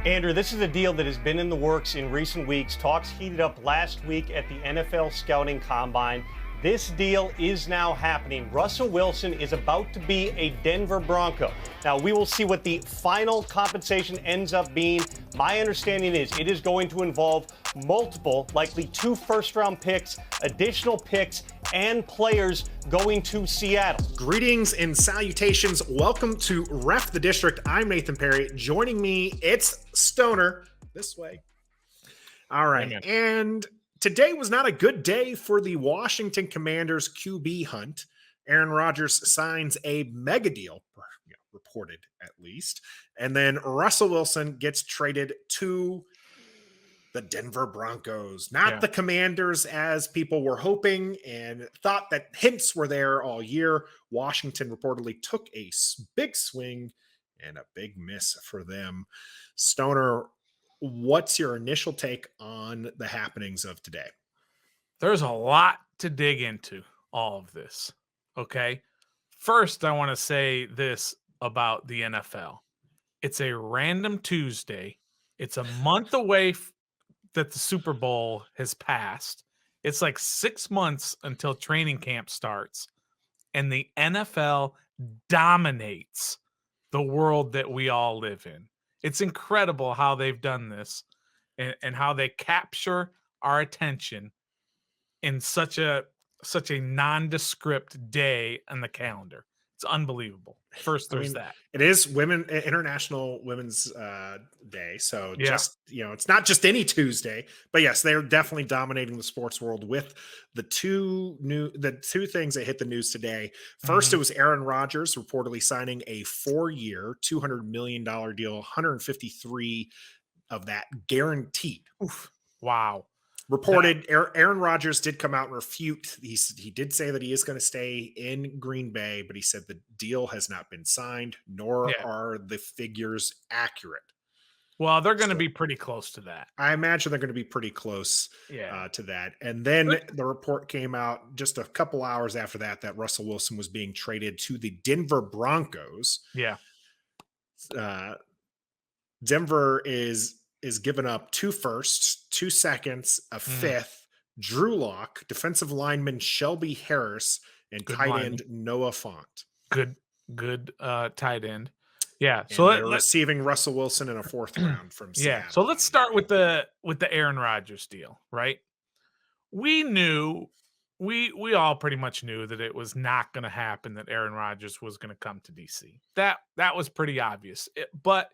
Andrew, this is a deal that has been in the works in recent weeks. Talks heated up last week at the NFL Scouting Combine. This deal is now happening. Russell Wilson is about to be a Denver Bronco. Now, we will see what the final compensation ends up being. My understanding is it is going to involve multiple, likely 2 first-round picks, additional picks, and players going to Seattle. Greetings and salutations. Welcome to Ref the District. I'm Nathan Perry. Joining me, it's Stoner. This way. All right. Amen. And today was not a good day for the Washington Commanders QB hunt. Aaron Rodgers signs a mega deal, reported at least. And then Russell Wilson gets traded to the Denver Broncos, not the Commanders, as people were hoping and thought that hints were there all year. Washington reportedly took a big swing and a big miss for them. Stoner, what's your initial take on the happenings of today? There's a lot to dig into all of this. Okay. First, I want to say this about the NFL. It's a random Tuesday. It's a month away that the Super Bowl has passed. It's like 6 months until training camp starts, and the NFL dominates the world that we all live in. It's incredible how they've done this and how they capture our attention in such a nondescript day on the calendar. It's unbelievable. First, there's that. It is International Women's Day. So just, it's not just any Tuesday, but yes, they're definitely dominating the sports world with the two things that hit the news today. First, it was Aaron Rodgers reportedly signing a 4-year, $200 million deal, 153 of that guaranteed. Oof. Wow. Reported Aaron Rodgers did come out and refute. He did say that he is going to stay in Green Bay, but he said the deal has not been signed, nor are the figures accurate. Well, they're going to be pretty close to that. I imagine they're going to be pretty close to that. And then the report came out just a couple hours after that Russell Wilson was being traded to the Denver Broncos. Yeah. Denver is given up 2 firsts, 2 seconds, a 5th, Drew Lock, defensive lineman Shelby Harris, and tight end Noah Fant. Good tight end. Yeah. And so they're receiving Russell Wilson in a 4th round from Seattle. Yeah. So let's start with the Aaron Rodgers deal, right? We knew, we all pretty much knew that it was not going to happen, that Aaron Rodgers was going to come to DC. That was pretty obvious. But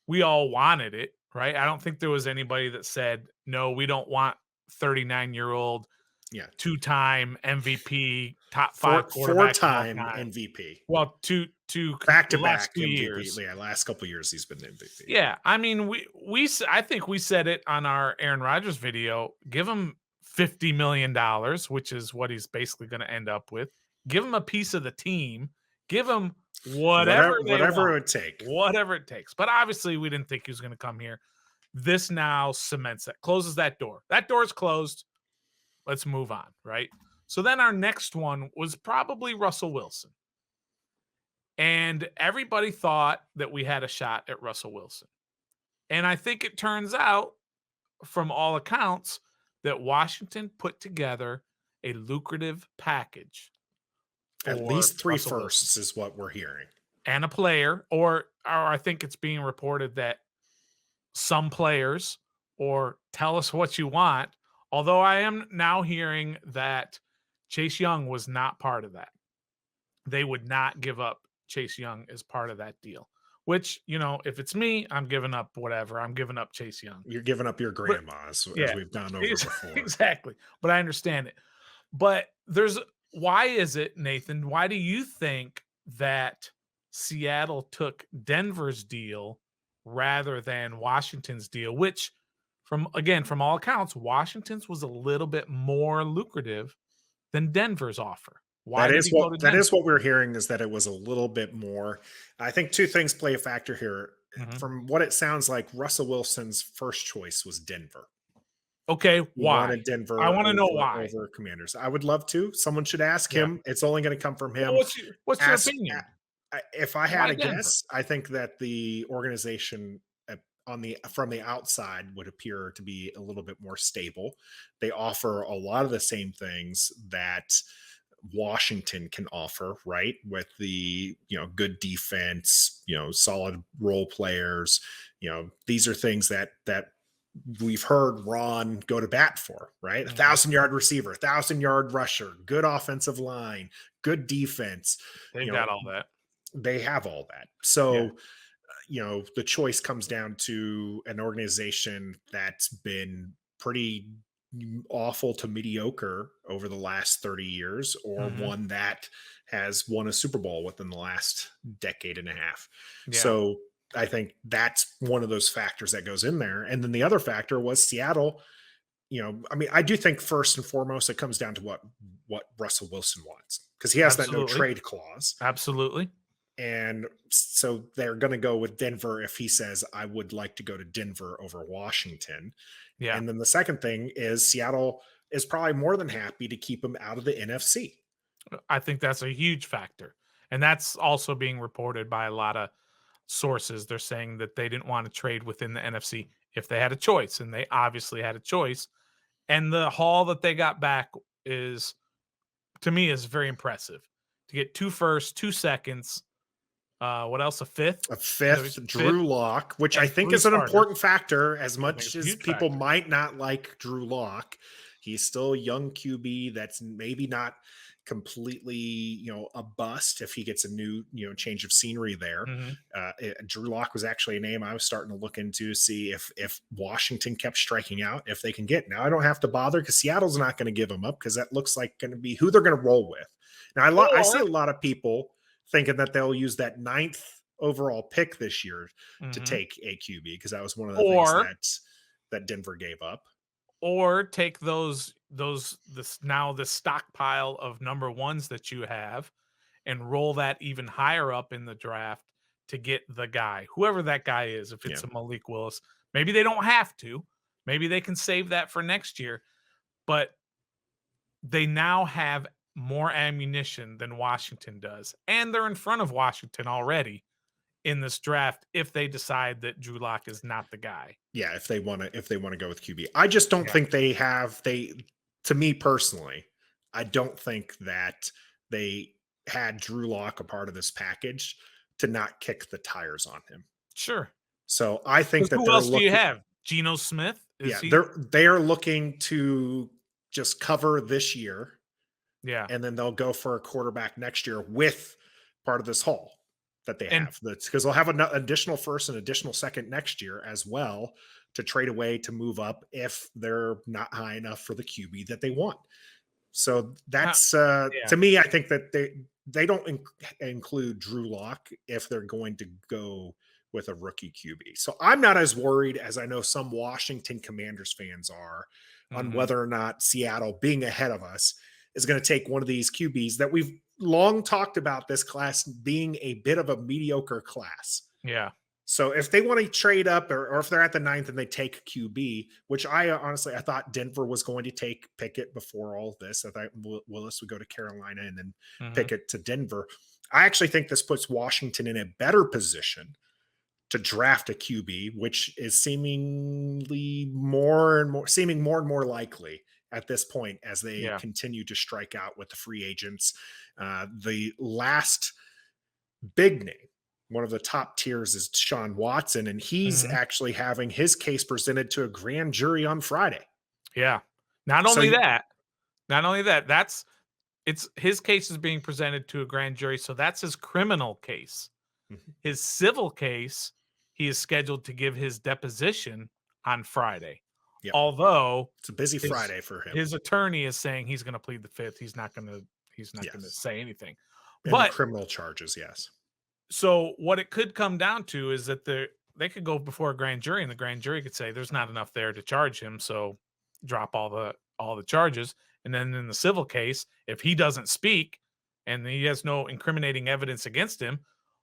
we all wanted it. Right. I don't think there was anybody that said, no, we don't want 39-year-old, 2-time MVP, top 5 quarterback. 4-time MVP. Well, two back-to-back MVP. Years. Yeah, last couple of years he's been MVP. Yeah, I mean, I think we said it on our Aaron Rodgers video. Give him $50 million, which is what he's basically going to end up with. Give him a piece of the team. Give him whatever it would take. Whatever it takes. But obviously, we didn't think he was going to come here. This now cements that, closes that door. That door is closed. Let's move on, right? So then our next one was probably Russell Wilson. And everybody thought that we had a shot at Russell Wilson. And I think it turns out, from all accounts, that Washington put together a lucrative package. At least 3 firsts is what we're hearing. And a player, or I think it's being reported that some players, or tell us what you want. Although I am now hearing that Chase Young was not part of that. They would not give up Chase Young as part of that deal. Which, if it's me, I'm giving up whatever. I'm giving up Chase Young. You're giving up your grandma, as we've done over before. Exactly. But I understand it. But why is it, Nathan? Why do you think that Seattle took Denver's deal rather than Washington's deal, which from all accounts, Washington's was a little bit more lucrative than Denver's offer? That is what we're hearing, is that it was a little bit more. I think 2 things play a factor here. From what it sounds like, Russell Wilson's first choice was Denver. Okay, why? Denver. I want to know why. Over Commanders. I would love to. Someone should ask him. It's only going to come from him. Well, what's your opinion? If I had a guess, I think that the organization from the outside would appear to be a little bit more stable. They offer a lot of the same things that Washington can offer, right? With the, good defense, solid role players, these are things that we've heard Ron go to bat for, right? 1,000-yard receiver, 1,000-yard rusher, good offensive line, good defense. They've got all that. They have all that. So, the choice comes down to an organization that's been pretty awful to mediocre over the last 30 years, or one that has won a Super Bowl within the last decade and a half. Yeah. So I think that's one of those factors that goes in there. And then the other factor was Seattle. I do think first and foremost, it comes down to what Russell Wilson wants, because he has that no trade clause. Absolutely. And so they're going to go with Denver if he says, I would like to go to Denver over Washington. Yeah. And then the second thing is Seattle is probably more than happy to keep him out of the NFC. I think that's a huge factor. And that's also being reported by a lot of sources. They're saying that they didn't want to trade within the NFC if they had a choice, and they obviously had a choice. And the haul that they got back is, to me, is very impressive. To get 2 firsts, 2 seconds, what else? A fifth, Drew Lock, which I think is an important factor. As much as people might not like Drew Lock, he's still a young QB that's maybe not completely, a bust if he gets a new, change of scenery there. Drew Lock was actually a name I was starting to look into, see if Washington kept striking out, if they can get. Now I don't have to bother because Seattle's not going to give him up, because that looks like going to be who they're going to roll with. Now I see a lot of people thinking that they'll use that 9th overall pick this year to take a QB, because that was one of the things that Denver gave up. Or take the stockpile of number ones that you have and roll that even higher up in the draft to get the guy, whoever that guy is. If it's a Malik Willis, maybe they don't have to. Maybe they can save that for next year. But they now have more ammunition than Washington does, and they're in front of Washington already in this draft if they decide that Drew Lock is not the guy. Yeah, if they want to go with QB. I just don't think to me personally, I don't think that they had Drew Lock a part of this package to not kick the tires on him. Sure. So I think that who else do you have? Geno Smith? They are looking to just cover this year. Yeah. And then they'll go for a quarterback next year with part of this haul that they have. That's because they'll have an additional first and additional second next year as well to trade away to move up if they're not high enough for the QB that they want. So that's to me, I think that they don't include Drew Lock if they're going to go with a rookie QB. So I'm not as worried as I know some Washington Commanders fans are on whether or not Seattle being ahead of us is going to take one of these QBs that we've long talked about, this class being a bit of a mediocre class. Yeah. So if they want to trade up, or if they're at the 9th and they take QB, which I thought Denver was going to take Pickett before all of this. I thought Willis would go to Carolina and then Pickett to Denver. I actually think this puts Washington in a better position to draft a QB, which is seeming more and more likely at this point as they continue to strike out with the free agents. The last big name, one of the top tiers, is Deshaun Watson, and he's actually having his case presented to a grand jury on Friday. Yeah. Not only that, his case is being presented to a grand jury. So that's his criminal case. His civil case, he is scheduled to give his deposition on Friday. Yep. Although it's a busy Friday for him. His attorney is saying he's going to plead the 5th. He's not going to say anything. But criminal charges, yes. So what it could come down to is that they could go before a grand jury, and the grand jury could say there's not enough there to charge him, so drop all the charges. And then in the civil case, if he doesn't speak and he has no incriminating evidence against him,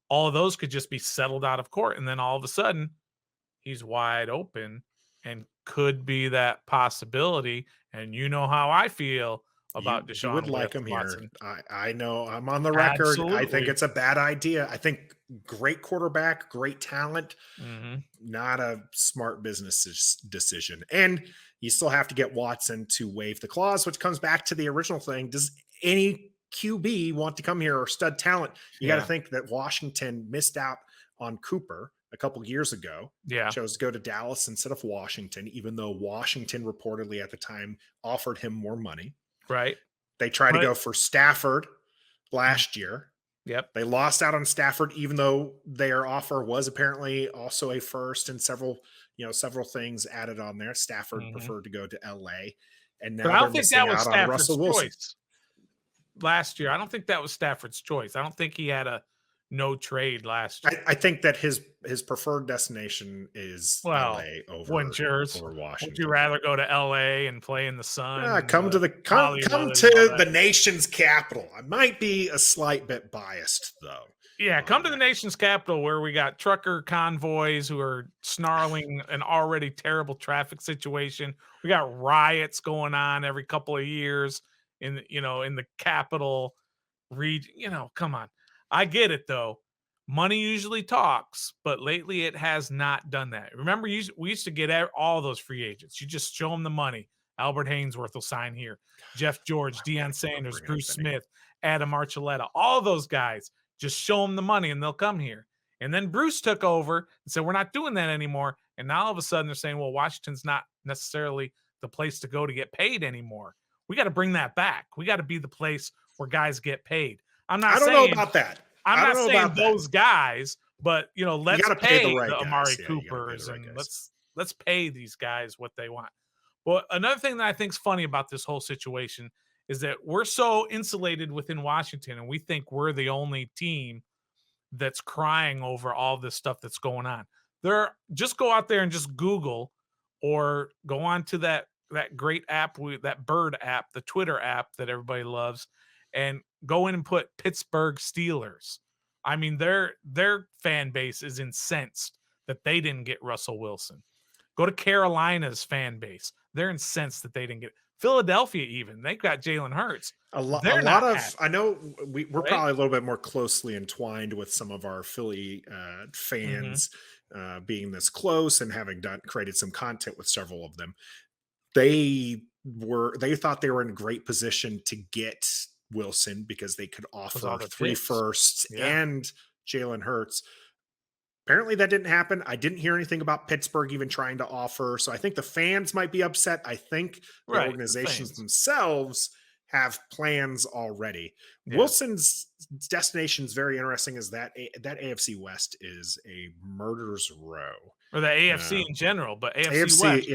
all of those could just be settled out of court. And then all of a sudden he's wide open and could be that possibility. And you know how I feel about Deshaun. You would like him Watson. Here. I know I'm on the record. Absolutely. I think it's a bad idea. I think great quarterback, great talent, Mhm. not a smart business decision. And you still have to get Watson to waive the clause, which comes back to the original thing. Does any QB want to come here or stud talent? You got to Yeah. think that Washington missed out on Cooper a couple years ago, Yeah. chose to go to Dallas instead of Washington, even though Washington reportedly at the time offered him more money. Right. They tried to But go for Stafford last year. yep. They lost out on Stafford, even though their offer was apparently also a first and several things added on there. Stafford Mhm. preferred to go to LA, and But now I they're don't think that missing was out on Stafford's Russell Wilson. choice last year. I don't think that was Stafford's choice. I don't think he had a no trade last year. I think that his preferred destination is Well, LA wouldn't yours? over Would you Washington. rather go to LA and play in the sun? And Come to Hollywood and all that? the nation's capital. I might be a slight bit biased though. Yeah, come to the that. nation's capital where we got trucker convoys who are snarling an already terrible traffic situation. We got riots going on every couple of years in the capital region. Come on. I get it though. Money usually talks, but lately it has not done that. Remember, we used to get all those free agents. You just show them the money. Albert Hainsworth will sign here. Jeff George, Deion Sanders, bringing up Bruce any- Smith, Adam Archuleta, all those guys. Just show them the money and they'll come here. And then Bruce took over and said, we're not doing that anymore. And now all of a sudden they're saying, well, Washington's not necessarily the place to go to get paid anymore. We got to bring that back. We got to be the place where guys get paid. I don't know about that. I'm I not don't know saying about that. those guys, but let's gotta pay pay the right the guys. Amari Yeah, you gotta pay Coopers the right and guys. let's pay these guys what they want. Well, another thing that I think is funny about this whole situation is that we're so insulated within Washington and we think we're the only team that's crying over all this stuff that's going on. Just go out there and just Google or go on to that great app, that bird app, the Twitter app that everybody loves, and go in and put Pittsburgh Steelers. I mean, their fan base is incensed that they didn't get Russell Wilson. Go to Carolina's fan base. They're incensed that they didn't get Philadelphia even. They got Jalen Hurts. A lot of happy, I know we're right? probably a little bit more closely entwined with some of our Philly fans being this close and having created some content with several of them. They thought they were in a great position to get Wilson because they could offer 3 firsts and Jalen Hurts. Apparently that didn't happen. I didn't hear anything about Pittsburgh even trying to offer. So I think the fans might be upset. I think the organizations themselves have plans already. Yeah. Wilson's destination is very interesting. Is that AFC West is a murderer's row, or the AFC in general, but AFC West,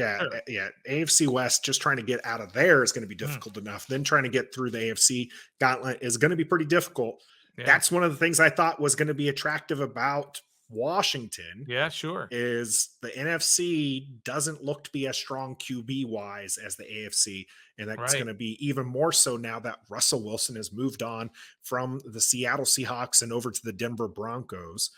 yeah, AFC West. Just trying to get out of there is going to be difficult enough. Then trying to get through the AFC gauntlet is going to be pretty difficult. Yeah. That's one of the things I thought was going to be attractive about Washington. Yeah, sure. Is the NFC doesn't look to be as strong QB wise as the AFC. And that's going to be even more so now that Russell Wilson has moved on from the Seattle Seahawks and over to the Denver Broncos.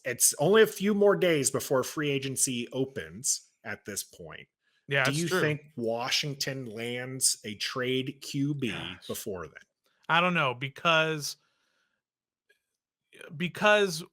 It's only a few more days before free agency opens at this point. Yeah. Do you think Washington lands a trade QB before then? I don't know, because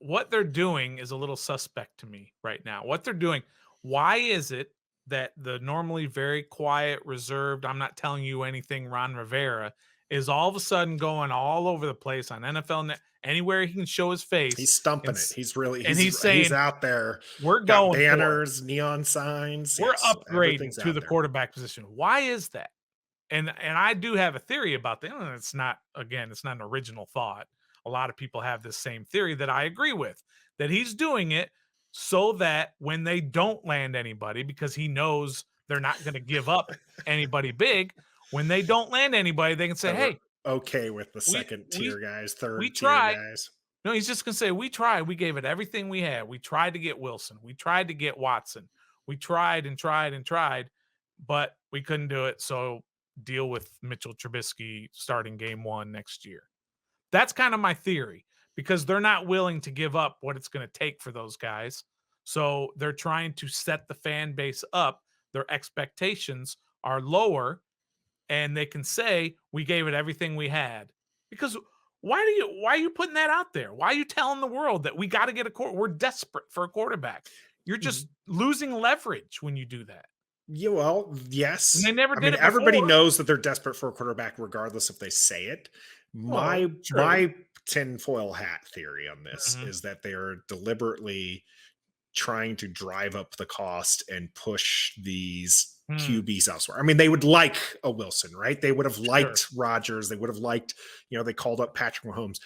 what they're doing is a little suspect to me right now. What they're doing, why is it that the normally very quiet, reserved, I'm not telling you anything, Ron Rivera is all of a sudden going all over the place on NFL Net, anywhere he can show his face. He's stumping it. He's really, he's saying, he's out there. We're going banners, neon signs. We're upgrading to the quarterback position. Why is that? And I do have a theory about that. It's not an original thought. A lot of people have this same theory that I agree with, that he's doing it so that when they don't land anybody, because he knows they're not going to give up anybody big, when they don't land anybody, they can say, hey, okay with the second tier guys, third tier guys. No, he's just going to say, we tried. We gave it everything we had. We tried to get Wilson. We tried to get Watson. We tried and tried and tried, but we couldn't do it. So deal with Mitchell Trubisky starting game 1 next year. That's kind of my theory, because they're not willing to give up what it's going to take for those guys. So they're trying to set the fan base up. Their expectations are lower, and they can say, we gave it everything we had. Because Why are you putting that out there? Why are you telling the world that we got to get we're desperate for a quarterback? You're just losing leverage when you do that. Yeah, well, And yes. they never I did mean, it everybody before. knows that they're desperate for a quarterback, regardless if they say it. My Well, true. my tinfoil hat theory on this Mhm. is that they are deliberately trying to drive up the cost and push these Hmm. QBs elsewhere. I mean, they would like a Wilson, right? They would have Sure. liked Rodgers. They would have liked, they called up Patrick Mahomes.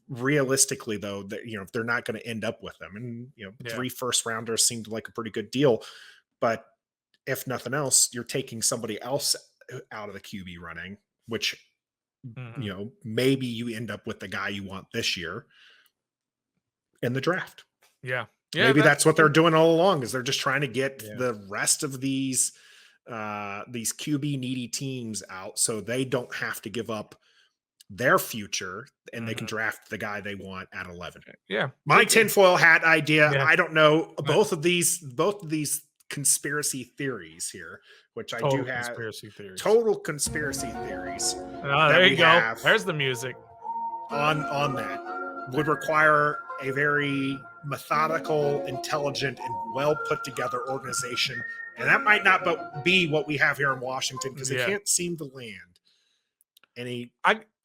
Realistically, though, that they're not going to end up with them. And Yeah. 3 first rounders seemed like a pretty good deal. But if nothing else, you're taking somebody else out of the QB running, which Mhm. maybe you end up with the guy you want this year in the draft. Yeah. Yeah, Maybe that's what they're true. doing all along, is they're just trying to get Yeah. the rest of these QB needy teams out so they don't have to give up their future and they can Mhm. draft the guy they want at 11. Yeah. My It- tinfoil hat idea, Yeah. I don't know, Uh, both of these conspiracy theories here, which I do Total have conspiracy theories. total conspiracy theories Ah, that there we you go. have There's the music. on that would require a very methodical, intelligent, and well put together organization. And that might not be what we have here in Washington, because they Yeah. can't seem to land any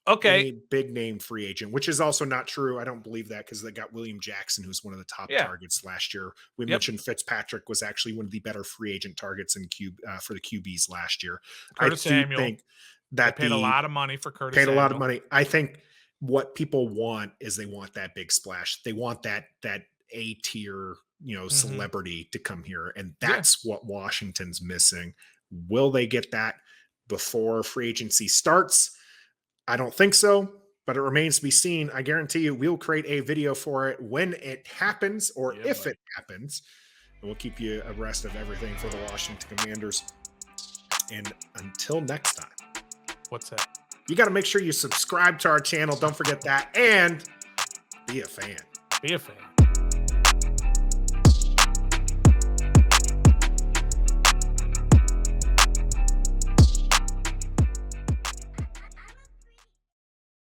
Okay. big name free agent, which is also not true. I don't believe that, because they got William Jackson, who's one of the top Yeah. targets last year. We Yep. mentioned Fitzpatrick was actually one of the better free agent targets for the QBs last year. Curtis I do Samuel. think They that paid a lot of money for Curtis paid a lot of Samuel. money. I think what people want is they want that big splash. They want that A tier, celebrity to come here, and that's what Washington's missing. Will they get that before free agency starts? I don't think so, but it remains to be seen. I guarantee you we'll create a video for it when it happens, or if buddy. it happens. And we'll keep you abreast of everything for the Washington Commanders. And until next time, What's that? you got to make sure you subscribe to our channel. Don't forget that. And be a fan. Be a fan.